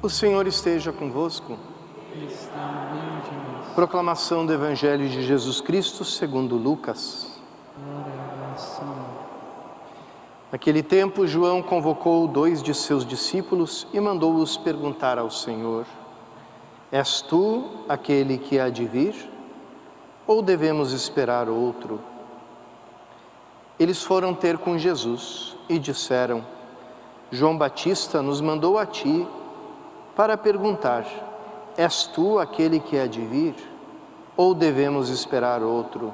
O Senhor esteja convosco. Ele está no meio de nós. Proclamação do Evangelho de Jesus Cristo segundo Lucas. Glória a vós, Senhor. Naquele tempo, João convocou 2 de seus discípulos e mandou-os perguntar ao Senhor: És tu aquele que há de vir? Ou devemos esperar outro? Eles foram ter com Jesus e disseram: João Batista nos mandou a ti para perguntar: És tu aquele que há de vir? Ou devemos esperar outro?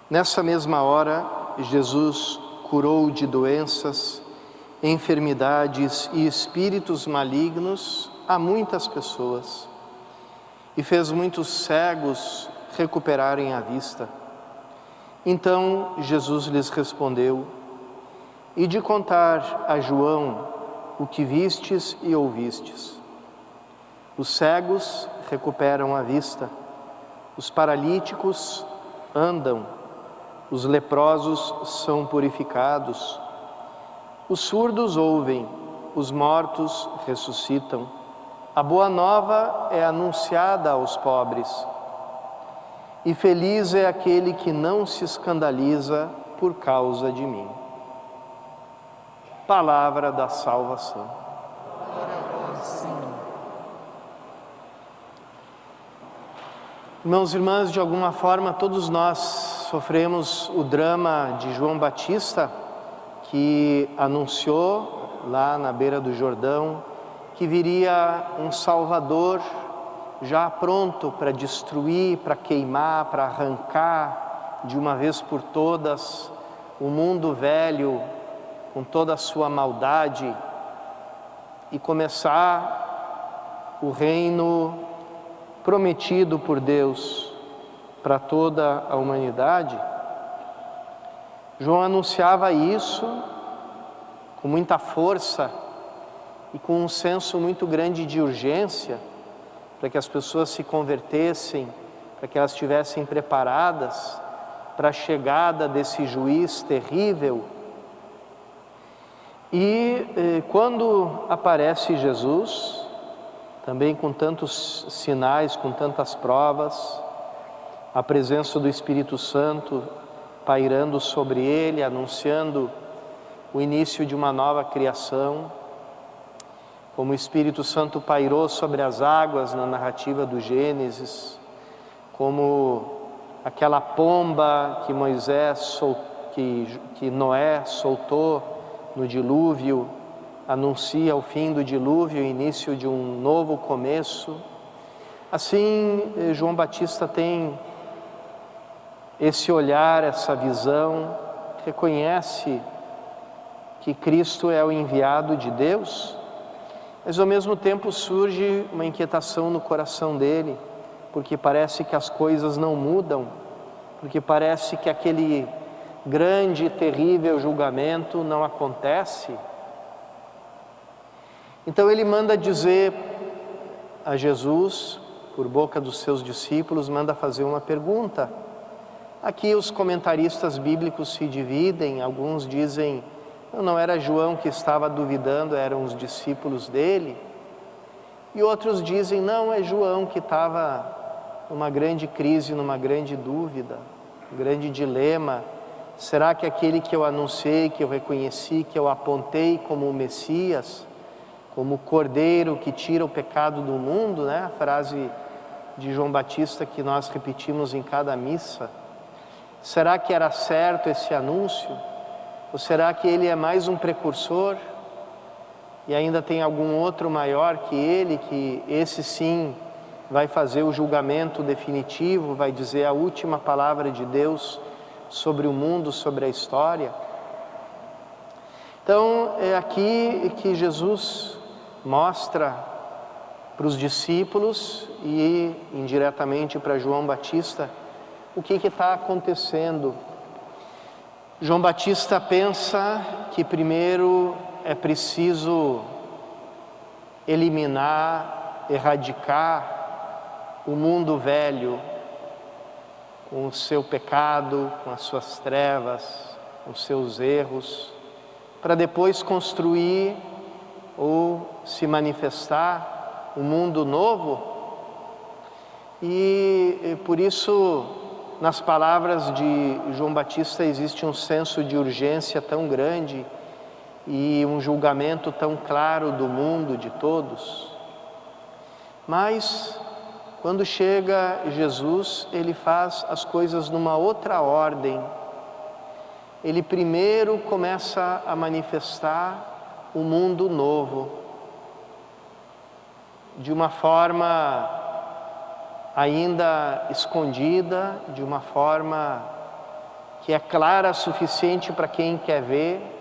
Nessa mesma hora, Jesus curou de doenças, enfermidades e espíritos malignos a muitas pessoas e fez muitos cegos recuperarem a vista. Então Jesus lhes respondeu: E de contar a João o que vistes e ouvistes. Os cegos recuperam a vista, os paralíticos andam, os leprosos são purificados, os surdos ouvem, os mortos ressuscitam. A boa nova é anunciada aos pobres. E feliz é aquele que não se escandaliza por causa de mim. Palavra da salvação. Glória a vós, Senhor. Irmãos e irmãs, de alguma forma todos nós sofremos o drama de João Batista, que anunciou lá na beira do Jordão que viria um Salvador já pronto para destruir, para queimar, para arrancar de uma vez por todas o mundo velho com toda a sua maldade e começar o reino prometido por Deus para toda a humanidade. João anunciava isso com muita força e com um senso muito grande de urgência, para que as pessoas se convertessem, para que elas estivessem preparadas para a chegada desse juiz terrível. E quando aparece Jesus, também com tantos sinais, com tantas provas, a presença do Espírito Santo pairando sobre ele, anunciando o início de uma nova criação, como o Espírito Santo pairou sobre as águas na narrativa do Gênesis, como aquela pomba que que Noé soltou no dilúvio, anuncia o fim do dilúvio, o início de um novo começo. Assim, João Batista tem esse olhar, essa visão, reconhece que Cristo é o enviado de Deus, mas ao mesmo tempo surge uma inquietação no coração dele, porque parece que as coisas não mudam, porque parece que aquele grande e terrível julgamento não acontece. Então ele manda dizer a Jesus, por boca dos seus discípulos, manda fazer uma pergunta. Aqui os comentaristas bíblicos se dividem, alguns dizem, não era João que estava duvidando, eram os discípulos dele. E outros dizem, não, é João que estava numa grande crise, numa grande dúvida, um grande dilema. Será que aquele que eu anunciei, que eu reconheci, que eu apontei como o Messias, como o Cordeiro que tira o pecado do mundo, né? A frase de João Batista que nós repetimos em cada missa. Será que era certo esse anúncio? Ou será que ele é mais um precursor e ainda tem algum outro maior que ele, que esse sim vai fazer o julgamento definitivo, vai dizer a última palavra de Deus sobre o mundo, sobre a história? Então é aqui que Jesus mostra para os discípulos e indiretamente para João Batista o que está acontecendo. João Batista pensa que primeiro é preciso eliminar, erradicar o mundo velho, com o seu pecado, com as suas trevas, com os seus erros, para depois construir ou se manifestar um mundo novo. E por isso, nas palavras de João Batista existe um senso de urgência tão grande e um julgamento tão claro do mundo, de todos. Mas quando chega Jesus, ele faz as coisas numa outra ordem. Ele primeiro começa a manifestar um mundo novo, de uma forma ainda escondida, de uma forma que é clara o suficiente para quem quer ver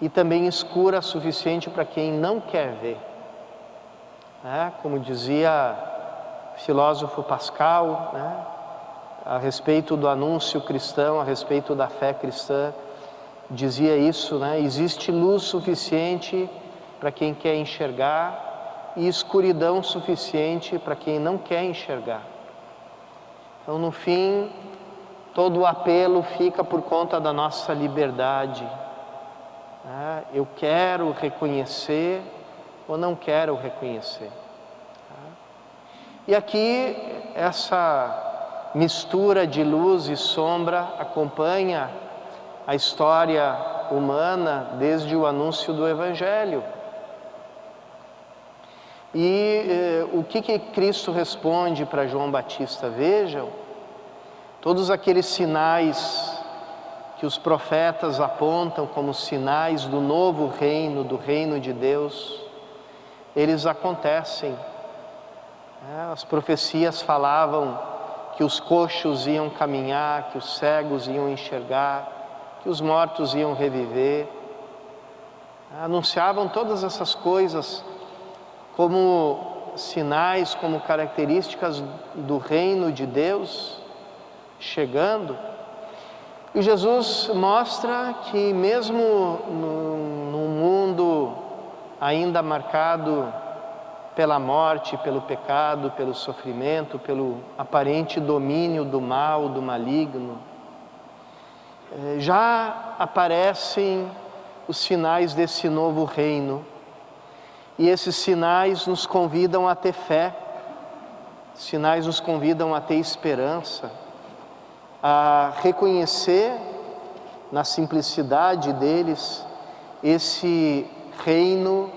e também escura o suficiente para quem não quer ver. Como dizia o filósofo Pascal, a respeito do anúncio cristão, a respeito da fé cristã, dizia isso, existe luz suficiente para quem quer enxergar e escuridão suficiente para quem não quer enxergar. Então, no fim, todo o apelo fica por conta da nossa liberdade. Eu quero reconhecer ou não quero reconhecer. E aqui, essa mistura de luz e sombra acompanha a história humana desde o anúncio do Evangelho. E o que Cristo responde para João Batista? Vejam, todos aqueles sinais que os profetas apontam como sinais do novo reino, do reino de Deus, eles acontecem. As profecias falavam que os coxos iam caminhar, que os cegos iam enxergar, que os mortos iam reviver. Anunciavam todas essas coisas como sinais, como características do reino de Deus chegando. E Jesus mostra que mesmo num mundo ainda marcado pela morte, pelo pecado, pelo sofrimento, pelo aparente domínio do mal, do maligno, já aparecem os sinais desse novo reino. E esses sinais nos convidam a ter fé, sinais nos convidam a ter esperança, a reconhecer na simplicidade deles esse reino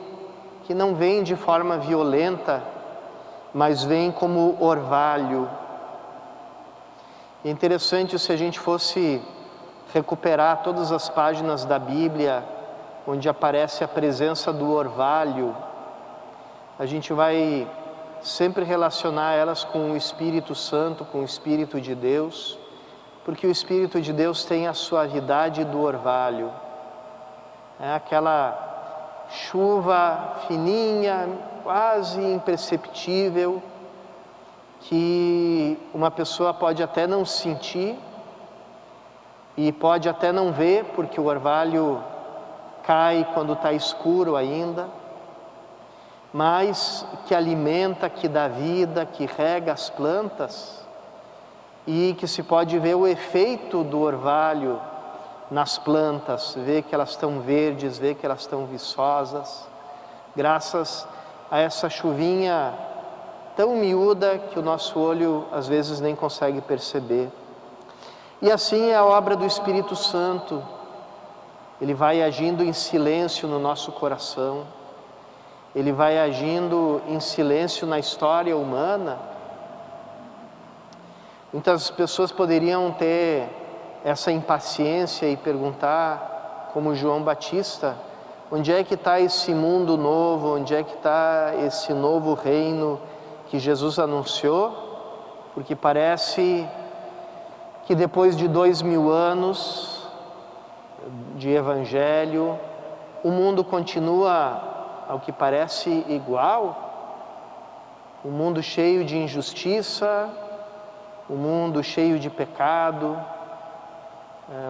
que não vem de forma violenta, mas vem como orvalho. É interessante se a gente fosse recuperar todas as páginas da Bíblia onde aparece a presença do orvalho, a gente vai sempre relacionar elas com o Espírito Santo, com o Espírito de Deus, porque o Espírito de Deus tem a suavidade do orvalho. É aquela chuva fininha, quase imperceptível, que uma pessoa pode até não sentir e pode até não ver, porque o orvalho cai quando está escuro ainda, mas que alimenta, que dá vida, que rega as plantas, e que se pode ver o efeito do orvalho nas plantas, ver que elas estão verdes, ver que elas estão viçosas, graças a essa chuvinha tão miúda que o nosso olho às vezes nem consegue perceber. E assim é a obra do Espírito Santo. Ele vai agindo em silêncio no nosso coração, ele vai agindo em silêncio na história humana. Muitas pessoas poderiam ter essa impaciência e perguntar, como João Batista, onde é que está esse mundo novo, onde é que está esse novo reino que Jesus anunciou? Porque parece que depois de 2000 anos de Evangelho, o mundo continua, ao que parece, igual. Um mundo cheio de injustiça, um mundo cheio de pecado,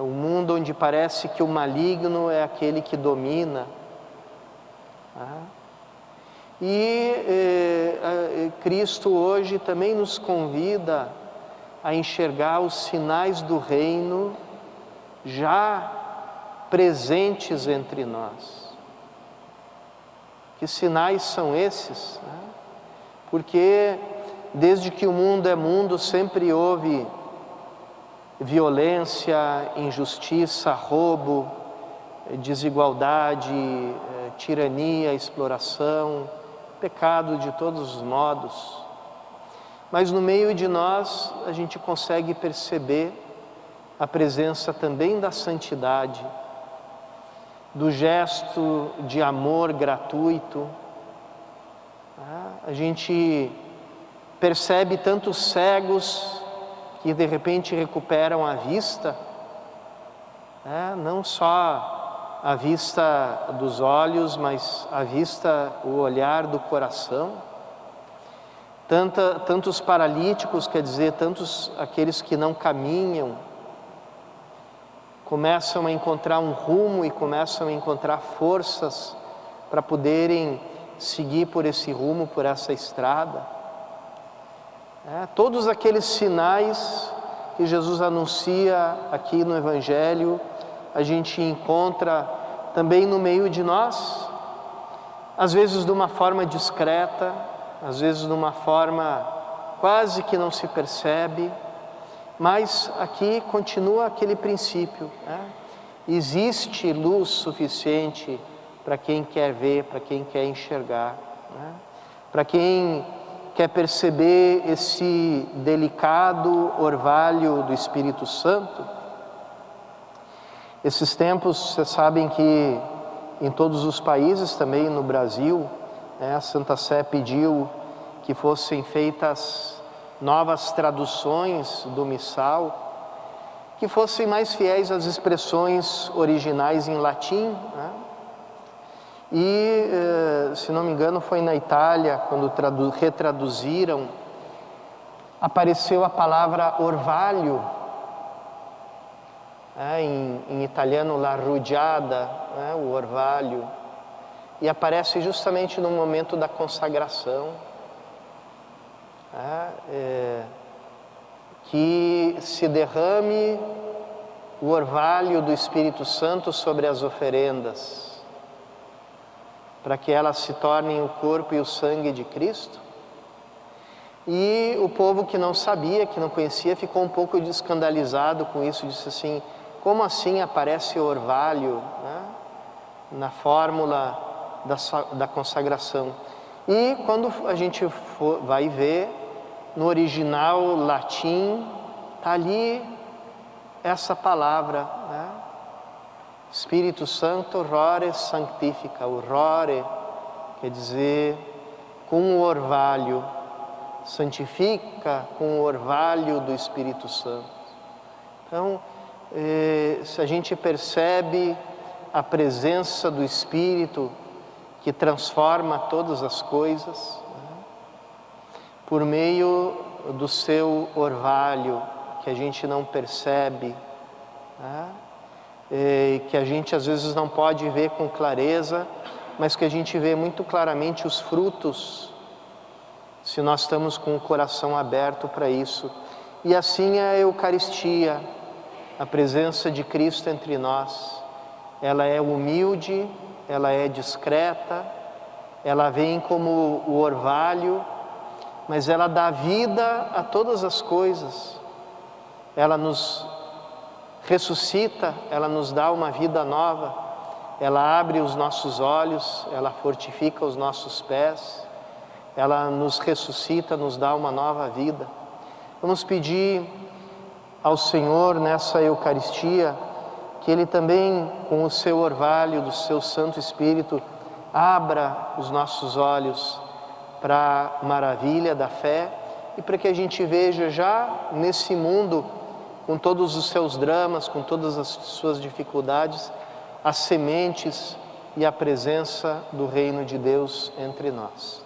um mundo onde parece que o maligno é aquele que domina. E Cristo hoje também nos convida a enxergar os sinais do reino já presentes entre nós. Que sinais são esses? Porque desde que o mundo é mundo, sempre houve violência, injustiça, roubo, desigualdade, tirania, exploração, pecado de todos os modos. Mas no meio de nós a gente consegue perceber a presença também da santidade, do gesto de amor gratuito. A gente percebe tantos cegos que de repente recuperam a vista, não só a vista dos olhos, mas a vista, o olhar do coração. Tantos paralíticos, quer dizer, tantos aqueles que não caminham, começam a encontrar um rumo e começam a encontrar forças para poderem seguir por esse rumo, por essa estrada. Todos aqueles sinais que Jesus anuncia aqui no Evangelho, a gente encontra também no meio de nós, às vezes de uma forma discreta, às vezes de uma forma quase que não se percebe, mas aqui continua aquele princípio, existe luz suficiente para quem quer ver, para quem quer enxergar, para quem quer perceber esse delicado orvalho do Espírito Santo. Esses tempos, vocês sabem que em todos os países, também no Brasil, a Santa Sé pediu que fossem feitas novas traduções do missal, que fossem mais fiéis às expressões originais em latim, E, se não me engano, foi na Itália, quando retraduziram, apareceu a palavra orvalho, em italiano la rugiada, o orvalho, e aparece justamente no momento da consagração, que se derrame o orvalho do Espírito Santo sobre as oferendas, para que elas se tornem o corpo e o sangue de Cristo. E o povo que não sabia, que não conhecia, ficou um pouco escandalizado com isso, disse assim: como assim aparece orvalho na fórmula da consagração? E quando a gente vai ver, no original latim, está ali essa palavra, Espírito Santo rore sanctifica. O rore quer dizer com o orvalho, santifica com o orvalho do Espírito Santo. Então, se a gente percebe a presença do Espírito que transforma todas as coisas, por meio do seu orvalho, que a gente não percebe, que a gente às vezes não pode ver com clareza, mas que a gente vê muito claramente os frutos, se nós estamos com o coração aberto para isso. E assim é a Eucaristia, a presença de Cristo entre nós. Ela é humilde, ela é discreta, ela vem como o orvalho, mas ela dá vida a todas as coisas. Ela nos ressuscita, ela nos dá uma vida nova, ela abre os nossos olhos, ela fortifica os nossos pés, ela nos ressuscita, nos dá uma nova vida. Vamos pedir ao Senhor nessa Eucaristia que Ele também, com o seu orvalho do seu Santo Espírito, abra os nossos olhos para a maravilha da fé e para que a gente veja já nesse mundo, com todos os seus dramas, com todas as suas dificuldades, as sementes e a presença do reino de Deus entre nós.